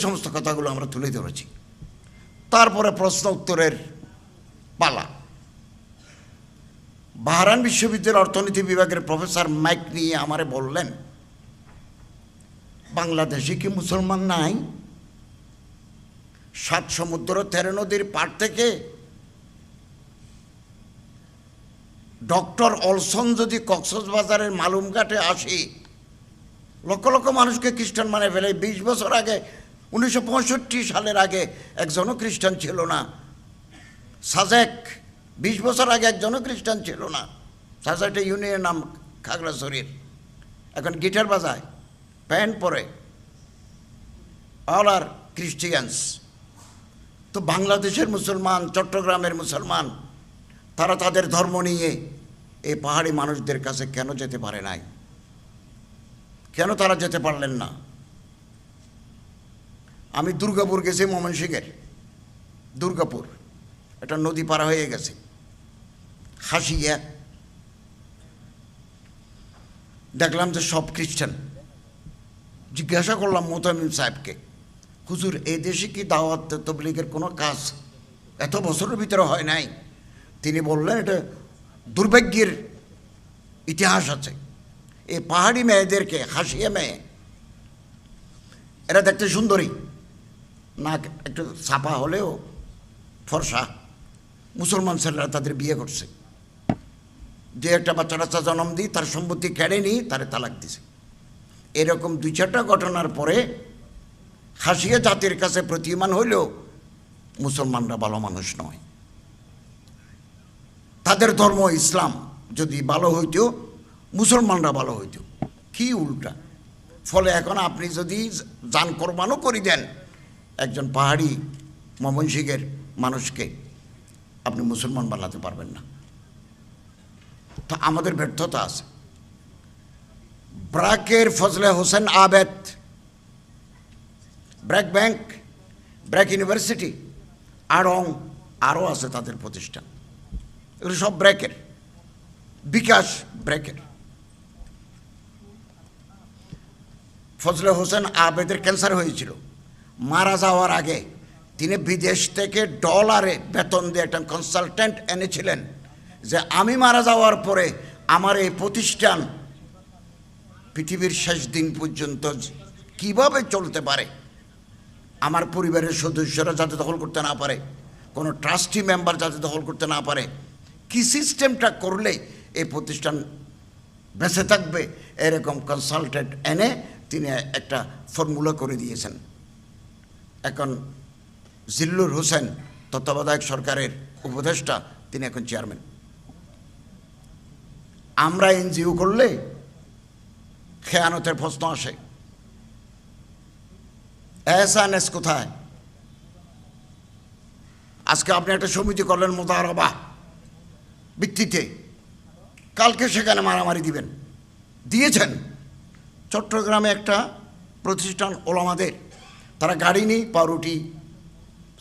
সমস্ত কথাগুলো আমরা তুলে ধরেছি। তারপরে প্রশ্ন উত্তরের পালা। বাহরাইন বিশ্ববিদ্যালয়ের অর্থনীতি বিভাগের প্রফেসর মাইক নিয়ে আমারে বললেন, বাংলাদেশে কি মুসলমান নাই? 7 সমুদ্র 13 নদীর পার থেকে ডক্টর অলসন যদি কক্সবাজারের মালুমঘাটে আসে, লক্ষ লক্ষ মানুষকে খ্রিস্টান মানে ফেলে। 20 বছর আগে 1965 সালের আগে একজনও খ্রিস্টান ছিল না। সাজেক 20 বছর আগে একজনও খ্রিস্টান ছিল না। সাজেকটা ইউনিয়ন নাম খাগড়াছড়ির, এখন গিটার বাজায়, প্যান্ট পরে, অল আর ক্রিশ্চিয়ানস। তো বাংলাদেশের মুসলমান, চট্টগ্রামের মুসলমান, তারা তাদের ধর্ম নিয়ে এই পাহাড়ি মানুষদের কাছে কেন যেতে পারে নাই? কেন তারা যেতে পারলেন না? আমি দুর্গাপুর গেছি, ময়মনসিংহের দুর্গাপুর, এটা নদী পার হয়ে গেছে, হাসিয়া। দেখলাম যে সব খ্রিস্টান। জিজ্ঞাসা করলাম মোতামিম সাহেবকে, হুজুর এই দেশে কি দাওয়াত তবলিগের কোনো কাজ এত বছরের ভিতরে হয় নাই? তিনি বললেন, এটা দুর্ভাগ্যের ইতিহাস আছে। এই পাহাড়ি মেয়েদেরকে, হাসিয়া মেয়ে, এরা দেখতে সুন্দরী, নাক একটু ছাপা হলেও ফর্সা, মুসলমান ছেলেরা তাদের বিয়ে করছে। যে একটা বাচ্চা টাচ্চা জন্ম দিই, তার সম্পত্তি কেড়ে নিই, তারে তালাক দিছে। এরকম 2-4টা ঘটনার পরে হাসিয়া জাতির কাছে প্রতীয়মান হইলেও মুসলমানরা ভালো মানুষ নয়। তাদের ধর্ম ইসলাম যদি ভালো হইতো, মুসলমানরা ভালো হইতো। কি উল্টা! ফলে এখন আপনি যদি জান কোরবানও করে দেন একজন পাহাড়ি ময়মনসিংহের মানুষকে, আপনি মুসলমান বানাতে পারবেন না। তো আমাদের ব্যর্থতা আছে। ব্র্যাকের ফজলে হোসেন আবেদ, ব্র্যাক ব্যাংক, ব্র্যাক ইউনিভার্সিটি, আড়ং, আরও আছে তাদের প্রতিষ্ঠান, এগুলো সব ব্র্যাকের। বিকাশ ব্র্যাকের। ফজলে হোসেন আবেদের ক্যান্সার হয়েছিল। মারা যাওয়ার আগে তিনি বিদেশ থেকে ডলারে বেতন দিয়ে একটা কনসালটেন্ট এনেছিলেন, যে আমি মারা যাওয়ার পরে আমার এই প্রতিষ্ঠান পৃথিবীর শেষ দিন পর্যন্ত কিভাবে চলতে পারে, আমার পরিবারের সদস্যরা যাতে দখল করতে না পারে, কোনো ট্রাস্টি মেম্বার যাতে দখল করতে না পারে, কি সিস্টেমটা করলে এই প্রতিষ্ঠান বেঁচে থাকবে, এরকম কনসালটেন্ট এনে তিনি একটা ফর্মুলা করে দিয়েছেন। এখন জিল্লুর হোসেন তত্ত্বাবধায়ক সরকারের উপদেষ্টা, তিনি এখন চেয়ারম্যান। আমরা এনজিও করলে খেয়ানতের প্রশ্ন আসে, এহসানেস কোথায়? আজকে আপনি একটা সমিতি করলেন মোতারবা ভিত্তিতে, কালকে সেখানে মারামারি দিয়েছেন। চট্টগ্রামে একটা প্রতিষ্ঠান ওলামাদের, তারা গাড়ি নিয়ে পাউরুটি,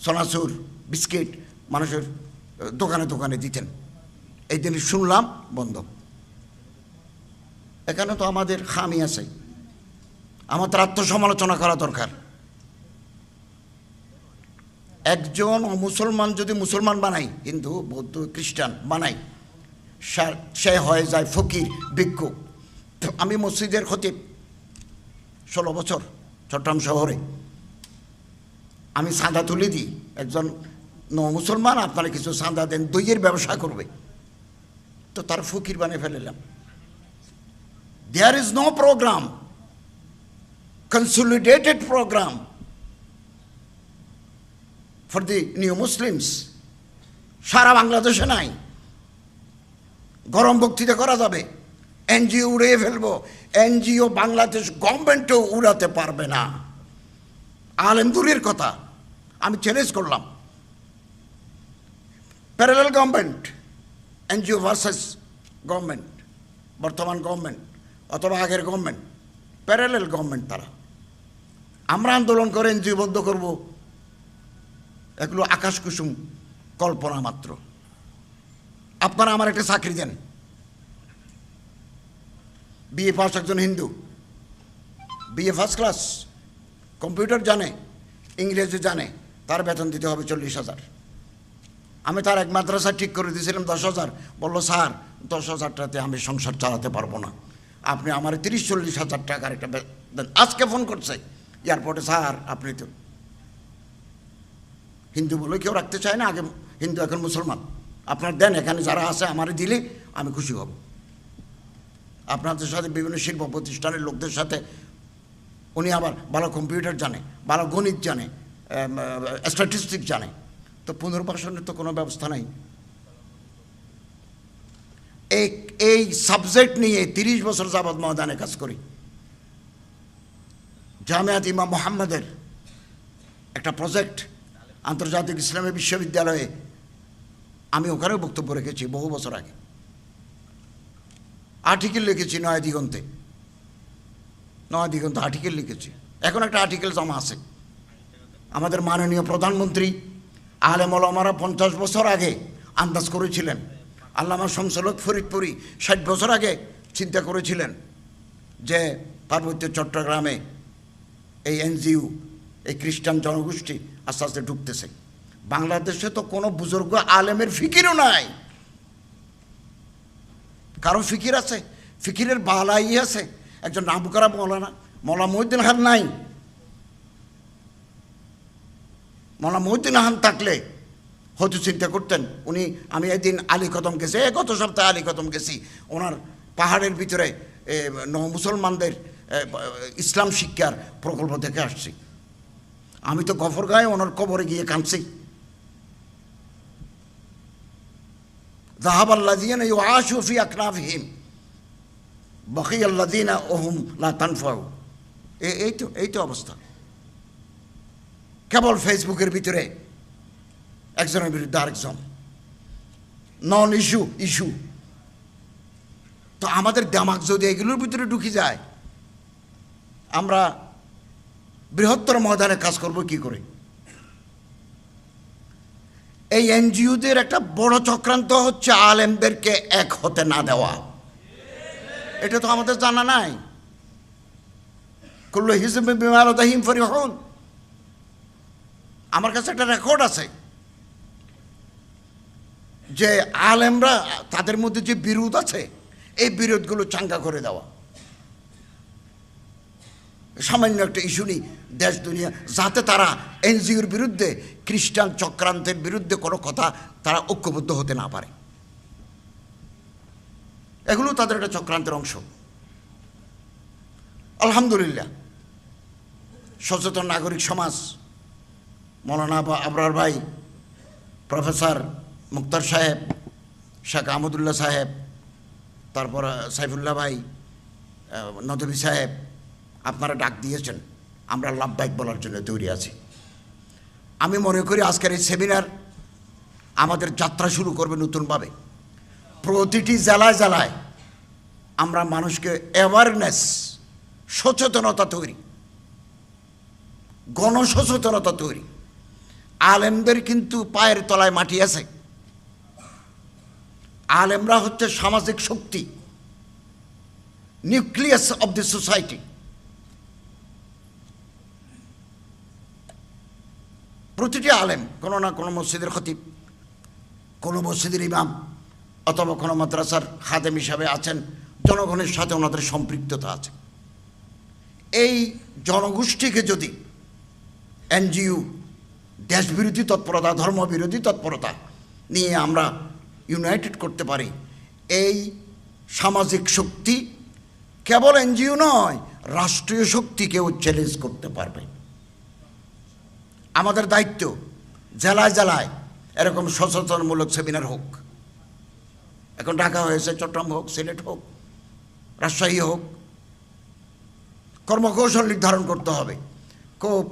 সোনাচুর, বিস্কিট মানুষের দোকানে দোকানে দিতেন। এই দিন শুনলাম বন্ধ। এখানে তো আমাদের খামি আছে, আমাদের আত্মসমালোচনা করা দরকার। একজন মুসলমান যদি মুসলমান বানাই, হিন্দু, বৌদ্ধ, খ্রিস্টান বানাই, সে হয়ে যায় ফকির, ভিক্ষুক। আমি মসজিদের খতিব 16 বছর চট্টগ্রাম শহরে। আমি চাঁদা তুলে দিই, একজন মুসলমান আপনারা কিছু চাঁদা দেন, দইয়ের ব্যবসা করবে, তো তার ফকির বানিয়ে ফেলিলাম। There is no program, consolidated program for the new Muslims. সারা বাংলাদেশে নাই। গরম বক্তৃতা করা যাবে, এনজিও উড়িয়ে ফেলবো। এনজিও বাংলাদেশ গভর্নমেন্টও উড়াতে পারবে না। আলেম দূরের কথা, আমি চ্যালেঞ্জ করলাম। Parallel government, NGO versus government, বর্তমান গভর্নমেন্ট অথবা আগের গভর্নমেন্ট, প্যারালাল গভর্নমেন্ট তারা। আমরা আন্দোলন করে এনজিও বন্ধ করব, এগুলো আকাশ কুসুম কল্পনা মাত্র। আপনারা আমার একটা চাকরি দেন, বিএ পাস, একজন Hindu, BA first class, computer জানে, ইংরেজি জানে, তার বেতন দিতে হবে 40,000। আমি তার এক মাদ্রাসা ঠিক করে দিয়েছিলাম 10,000। বললো স্যার 10,000টাতে আমি সংসার চালাতে পারবো না, আপনি আমার 30-40,000 টাকার একটা দেন। আজকে ফোন করছে এয়ারপোর্টে, স্যার আপনি তো হিন্দু বলে কেউ রাখতে চায় না, আগে হিন্দু এখন মুসলমান, আপনার দেন, এখানে যারা আছে আমারে দিলে আমি খুশি হব। আপনাদের সাথে বিভিন্ন শিল্প প্রতিষ্ঠানের লোকদের সাথে, উনি আবার ভালো কম্পিউটার জানে, ভালো গণিত জানে, স্ট্যাটিস্টিক জানে, তো পুনর্বাসনের তো কোনো ব্যবস্থা নাই। এই সাবজেক্ট নিয়ে 30 বছর যাবৎ ময়দানে কাজ করি। জামিয়াত ইমাম মোহাম্মদের একটা প্রজেক্ট, আন্তর্জাতিক ইসলামী বিশ্ববিদ্যালয়ে, আমি ওখানেও বক্তব্য রেখেছি বহু বছর আগে, আর্টিকেল লিখেছি নয়া দিগন্তে আর্টিকেল লিখেছি। এখন একটা আর্টিকেল জমা আছে। আমাদের মাননীয় প্রধানমন্ত্রী আলেম ওলামারা 50 বছর আগে আন্দাজ করেছিলেন, আল্লামা শামসুল হক ফরিদপুরি 60 বছর আগে চিন্তা করেছিলেন যে পার্বত্য চট্টগ্রামে এই এনজিও, এই খ্রিস্টান জনগোষ্ঠী আস্তে আস্তে ঢুকতেছে। বাংলাদেশে তো কোনো বুজুর্গ আলেমের ফিকিরও নাই। কারো ফিকির আছে, ফিকিরের বালাই আছে। একজন নামকরা মৌলানা মহিউদ্দিন খান নাই। মৌলানা মহিউদ্দিন খান থাকলে হয়তো চিন্তা করতেন উনি। আমি একদিন আলী কদম গেছি, গত সপ্তাহে আলী কদম গেছি, ওনার পাহাড়ের ভিতরে মুসলমানদের ইসলাম শিক্ষার প্রকল্প দেখে আসছি। আমি তো গফরগাঁয়ে ওনার কবরে গিয়ে কাঁদছি। যাহাবাল্লাযীনা ইউআশু ফি আকনাফিহিম বাকিয়াল্লাযীনা ওহুম লা তানফাউ। এই তো অবস্থা। কেবল ফেসবুকের ভিতরে একজনের বিরুদ্ধে আরেকজন, নন ইস্যু। তো আমাদের দিমাগ যদি এগুলোর ভিতরে ঢুকে যায়, আমরা বৃহত্তর ময়দানে কাজ করব কি করে? এই এনজিওদের একটা বড় চক্রান্ত হচ্ছে আলেমদেরকে এক হতে না দেওয়া। এটা তো আমাদের জানা নাই। কুল্লু হিজবিন বিমা লাদাইহিম ফারিহুন। আমার কাছে একটা রেকর্ড আছে যে আলেমরা, তাদের মধ্যে যে বিরোধ আছে, এই বিরোধগুলো চাঙ্গা করে দেওয়া। সামান্য একটা ইস্যু নেই দেশ দুনিয়া, যাতে তারা এনজিওর বিরুদ্ধে, খ্রিস্টান চক্রান্তের বিরুদ্ধে কোনো কথা তারা ঐক্যবদ্ধ হতে না পারে। এগুলো তাদের একটা চক্রান্তের অংশ। আলহামদুলিল্লাহ সচেতন নাগরিক সমাজ, মৌলানা আবরার ভাই, প্রফেসর মুক্তার সাহেব, শেখ আহমদুল্লাহ সাহেব, তারপর সাইফুল্লাহ ভাই, নদভী সাহেব, আপনারা ডাক দিয়েছেন, আমরা লাভবাহিক বলার জন্য তৈরি আছি। আমি মনে করি আজকের এই সেমিনার আমাদের যাত্রা শুরু করবে নতুনভাবে। প্রতিটি জেলায় জেলায় আমরা মানুষকে অ্যাওয়ারনেস, সচেতনতা তৈরি, গণসচেতনতা তৈরি। আলেমদের কিন্তু পায়ের তলায় মাটি আছে। আলেমরা হচ্ছে সামাজিক শক্তি, নিউক্লিয়াস অব দি সোসাইটি। প্রতিটি আলেম কোনো না কোনো মসজিদের খতিব, কোনো মসজিদের ইমাম, অথবা কোনো মাদ্রাসার খাদেম হিসাবে আছেন। জনগণের সাথে ওনাদের সম্পৃক্ততা আছে। এই জনগোষ্ঠীকে যদি এনজিও, দেশবিরোধী তৎপরতা, ধর্মবিরোধী তৎপরতা নিয়ে আমরা ইউনাইটেড করতে পারি, এই সামাজিক শক্তি কেবল এনজিও নয়, রাষ্ট্রীয় শক্তিকেও চ্যালেঞ্জ করতে পারবে। আমাদের দায়িত্ব জেলায় জেলায় এরকম সচেতনমূলক সেমিনার হোক। এখন ঢাকা হয়েছে, চট্টগ্রাম হোক, সিলেট হোক, রাজশাহী হোক। কর্মকৌশল নির্ধারণ করতে হবে। খুব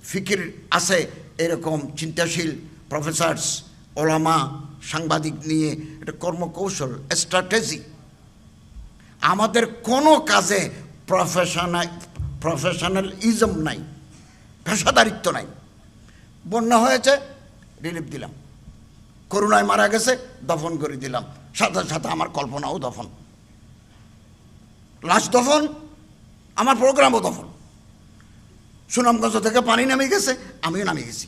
ফিকির আছে এরকম চিন্তাশীল প্রফেসরস, ওলামা, সাংবাদিক নিয়ে এটা কর্মকৌশল, স্ট্র্যাটেজি। আমাদের কোনো কাজে প্রফেশনালিজম নাই, পেশাদারিত্ব নাই। বন্যা হয়েছে, রিলিফ দিলাম। করোনায় মারা গেছে, দফন করে দিলাম। সাথে সাথে আমার কল্পনাও দফন, লাশ দফন, আমার প্রোগ্রামও দফন। সুনামগঞ্জ থেকে পানি নামে গেছে, আমিও নামে গেছি।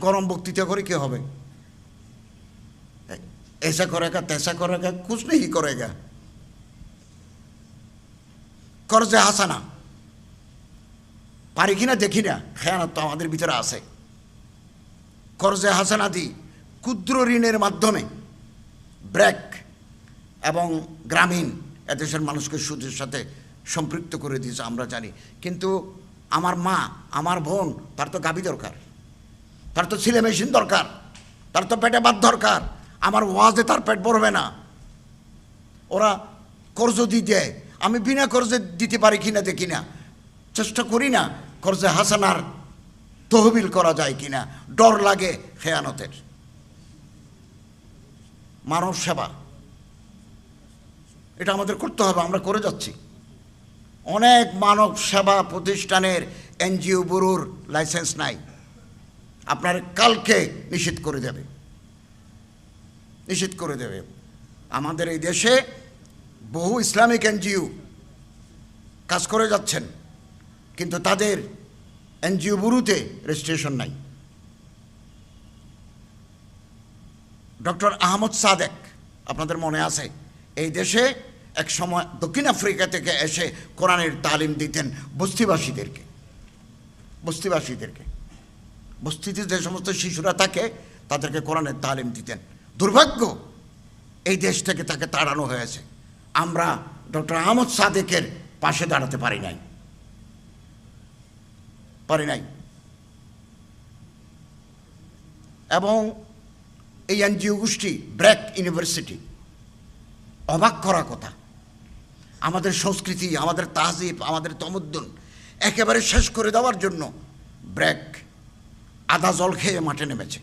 গরম বক্তৃতা করে কি হবে? ऐसा करेगा तैसा करेगा, कुछ नहीं करेगा। कर्जे हासाना পারি কিনা দেখি না, খেয়ানত তো আমাদের ভিতরে আছে। কর্জে হাসানাদি ক্ষুদ্র ঋণের মাধ্যমে ব্র্যাক এবং গ্রামীণ এদেশের মানুষকে সুদের সাথে সম্পৃক্ত করে দিয়েছে, আমরা জানি। কিন্তু আমার মা, আমার বোন, তার তো গাভী দরকার, তার তো ছেলে মেশিন দরকার, তার তো পেটে ভাত দরকার। আমার ওয়াজে তার পেট ভরবে না। ওরা কর্জ দিয়ে দেয়, আমি বিনা কর্জে দিতে পারি কিনা দেখি না, চেষ্টা করি না কর্জে হাসানার তহবিল করা যায় কিনা, ডর লাগে খেয়ানতের। মানব সেবা এটা আমাদের করতে হবে, আমরা করে যাচ্ছি। অনেক মানব সেবা প্রতিষ্ঠানের এনজিও ব্যুরোর লাইসেন্স নাই, আপনার কালকে নিষিদ্ধ করে দেবে, নিষিদ্ধ করে দেবে। আমাদের এই দেশে বহু ইসলামিক এনজিও কাজ করে যাচ্ছেন, কিন্তু তাদের এনজিও ব্যুরোতে রেজিস্ট্রেশন নাই। ডক্টর আহমদ সাদেক, আপনাদের মনে আছে, এই দেশে এক সময় দক্ষিণ আফ্রিকা থেকে এসে কোরআনের তালিম দিতেন বস্তিবাসীদেরকে। বস্তিতে যে সমস্ত শিশুরা থাকে তাদেরকে কোরআনের তালিম দিতেন। দুর্ভাগ্য, এই দেশ থেকে তাকে তাড়ানো হয়েছে। আমরা ডক্টর আহমদ সাদেকের পাশে দাঁড়াতে পারি নাই। এবং এই এনজিও গোষ্ঠী ব্র্যাক ইউনিভার্সিটি, অবাক করা কথা, আমাদের সংস্কৃতি, আমাদের তাহজিব, আমাদের তমদ্দুন একেবারে শেষ করে দেওয়ার জন্য ব্র্যাক আদা জল খেয়ে মাঠে নেমেছে।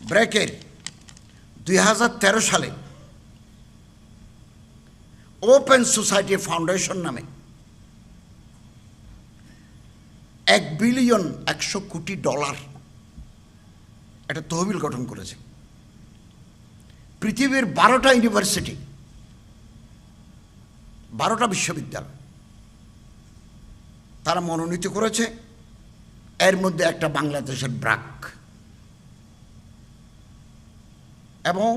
ব্র্যাকের 2013 সালে ওপেন সোসাইটি ফাউন্ডেশন নামে $1 বিলিয়ন $100 কোটি একটা তহবিল গঠন করেছে। পৃথিবীর 12টা ইউনিভার্সিটি, 12টা বিশ্ববিদ্যালয় তারা মনোনীত করেছে, এর মধ্যে একটা বাংলাদেশের ব্র্যাক। এবং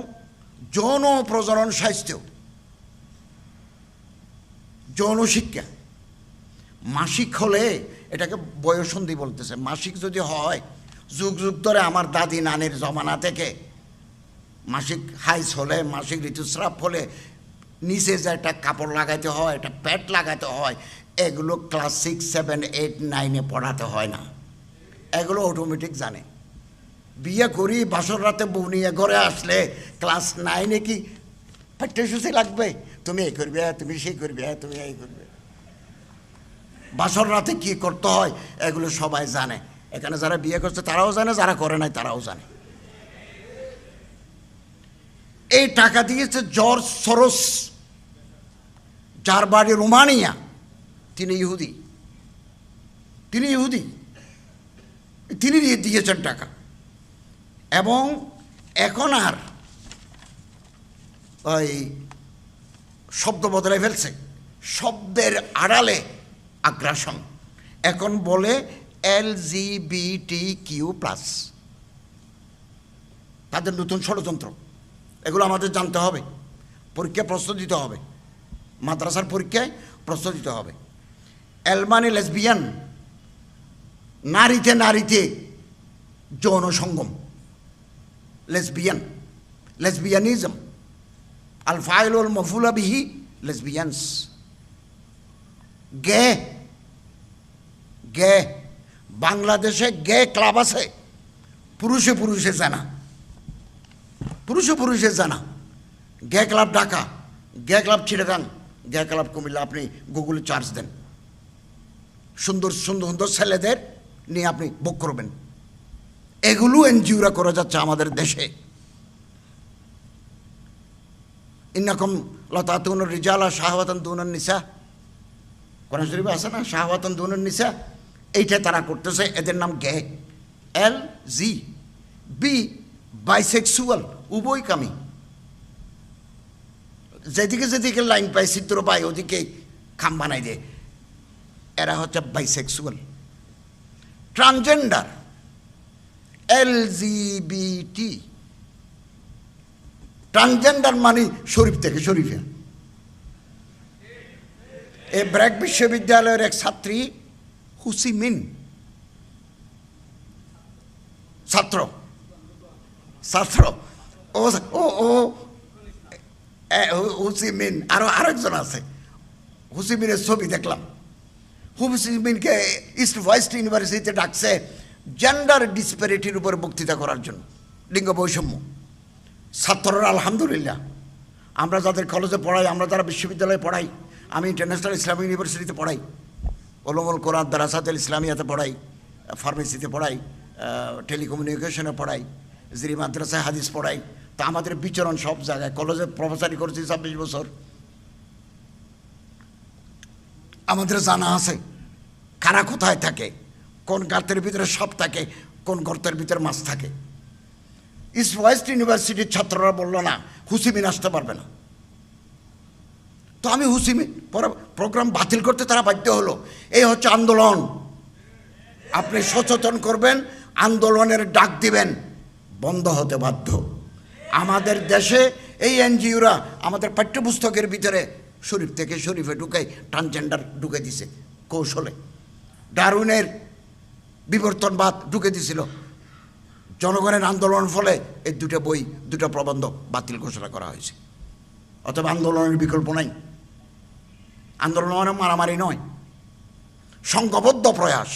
যৌন প্রজনন স্বাস্থ্য, যৌন শিক্ষা, মাসিক হলে এটাকে বয়ঃসন্ধি বলতেছে। মাসিক যদি হয়, যুগ যুগ ধরে আমার দাদি নানির জমানা থেকে মাসিক হাইস হলে, মাসিক ঋতুস্রাব হলে নিচে যে একটা কাপড় লাগাইতে হয়, একটা প্যাড লাগাতে হয়, এগুলো ক্লাস 6, 7, 8, 9 পড়াতে হয় না, এগুলো অটোমেটিক জানে। বিয়ে করি বাসর রাতে বউ নিয়ে ঘরে আসলে ক্লাস 9 কি পাঠ্যসূচি লাগবে, তুমি এই করবে, তুমি সেই করবে, তুমি এই করবে। বাসর রাতে কি করতে হয় এগুলো সবাই জানে। এখানে যারা বিয়ে করছে তারাও জানে, যারা করে নাই তারাও জানে। এই টাকা দিয়েছে জর্জ সরোস, যার বাড়ি রোমানিয়া। তিনি ইহুদি, তিনি দিয়েছেন টাকা। এবং এখন আর ওই শব্দ বদলে ফেলছে, শব্দের আড়ালে আগ্রাসন। এখন বলে LGBTQ+, তাদের নতুন ষড়যন্ত্র। এগুলো আমাদের জানতে হবে, পরীক্ষায় প্রশ্ন দিতে হবে, মাদ্রাসার পরীক্ষায় প্রশ্ন দিতে হবে। এল মানে লেসবিয়ান, নারীতে নারীতে যৌন সঙ্গম, লেসবিয়ানিজম। আল ফাইল ওয়াল মাফউলা বিহি লেসবিয়ানস। গে বাংলাদেশে গে ক্লাব আছে, পুরুষে জানা। গে ক্লাব ঢাকা, গে ক্লাব চিটাগাং, গে ক্লাব কুমিল্লা। আপনি গুগলে চার্জ দেন, সুন্দর ছেলেদের নিয়ে আপনি বুক করবেন। এগুলো এনজিওরা করে যাচ্ছে আমাদের দেশে। ইন্নাকুম লাতাতুনুর রিজালা শাহওয়াতান দুনান নিসা, কোরআন শরীফে আছে না, শাহওয়াতান দুনান নিসা। এইটা তারা করতেছে, এদের নাম গে। LGB bisexual, উভয়কামী। যেদিকে যেদিকে লাইন পাই চিত্র পাই ওদিকে খাম বানাই দেয়। এরা হচ্ছে বাইসেক্সুয়াল, ট্রান্সজেন্ডার, LGBT। ট্রান্সজেন্ডার মানে শরীফ থেকে শরীফে। এই ব্র্যাক বিশ্ববিদ্যালয়ের এক ছাত্রী হুসিমিন, ছাত্র ছাত্র ও ও ও হুসিমিন, আরেকজন আছে। হুসিমিনের ছবি দেখলাম। হুসিমিনকে ইস্ট ওয়েস্ট ইউনিভার্সিটিতে ডাকছে জেন্ডার ডিসপ্যারিটির উপর বক্তৃতা করার জন্য, লিঙ্গ বৈষম্য। ছাত্ররা আলহামদুলিল্লাহ, আমরা যাদের কলেজে পড়াই, আমরা যারা বিশ্ববিদ্যালয়ে পড়াই, আমি ইন্টারন্যাশনাল ইসলামিক ইউনিভার্সিটিতে পড়াই, ওলুমুল কোরআন দারাসাতুল ইসলামিয়াতে পড়াই, ফার্মেসিতে পড়াই, টেলিকমিউনিকেশনে পড়াই, জিরি মাদ্রাসায় হাদিস পড়াই। তা আমাদের বিচরণ সব জায়গায়। কলেজে প্রফেসরি করেছি 26 বছর। আমাদের জানা আছে কারা কোথায় থাকে, কোন গার্তের ভিতরে সাপ থাকে, কোন গর্তের ভিতরে মাছ থাকে। ইস্ট ওয়েস্ট ইউনিভার্সিটির ছাত্ররা বলল না হুসিমিন আসতে পারবে না। তো আমি হুসিমিন প্রোগ্রাম বাতিল করতে তারা বাধ্য হলো। এই হচ্ছে আন্দোলন। আপনি সচেতন করবেন, আন্দোলনের ডাক দিবেন, বন্ধ হতে বাধ্য। আমাদের দেশে এই এনজিওরা আমাদের পাঠ্যপুস্তকের ভিতরে শরীফ থেকে শরীফে ঢুকে ট্রান্সজেন্ডার ঢুকে দিছে কৌশলে। ডারউইনের বিবর্তনবাদ ঢুকে দিছিল। জনগণের আন্দোলন ফলে এই দুটো বই, দুটো প্রবন্ধ বাতিল ঘোষণা করা হয়েছে। অথবা আন্দোলনের বিকল্প নাই। আন্দোলন মানে মারামারি নয়, সংঘবদ্ধ প্রয়াস।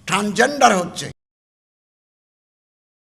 ট্রান্সজেন্ডার হচ্ছে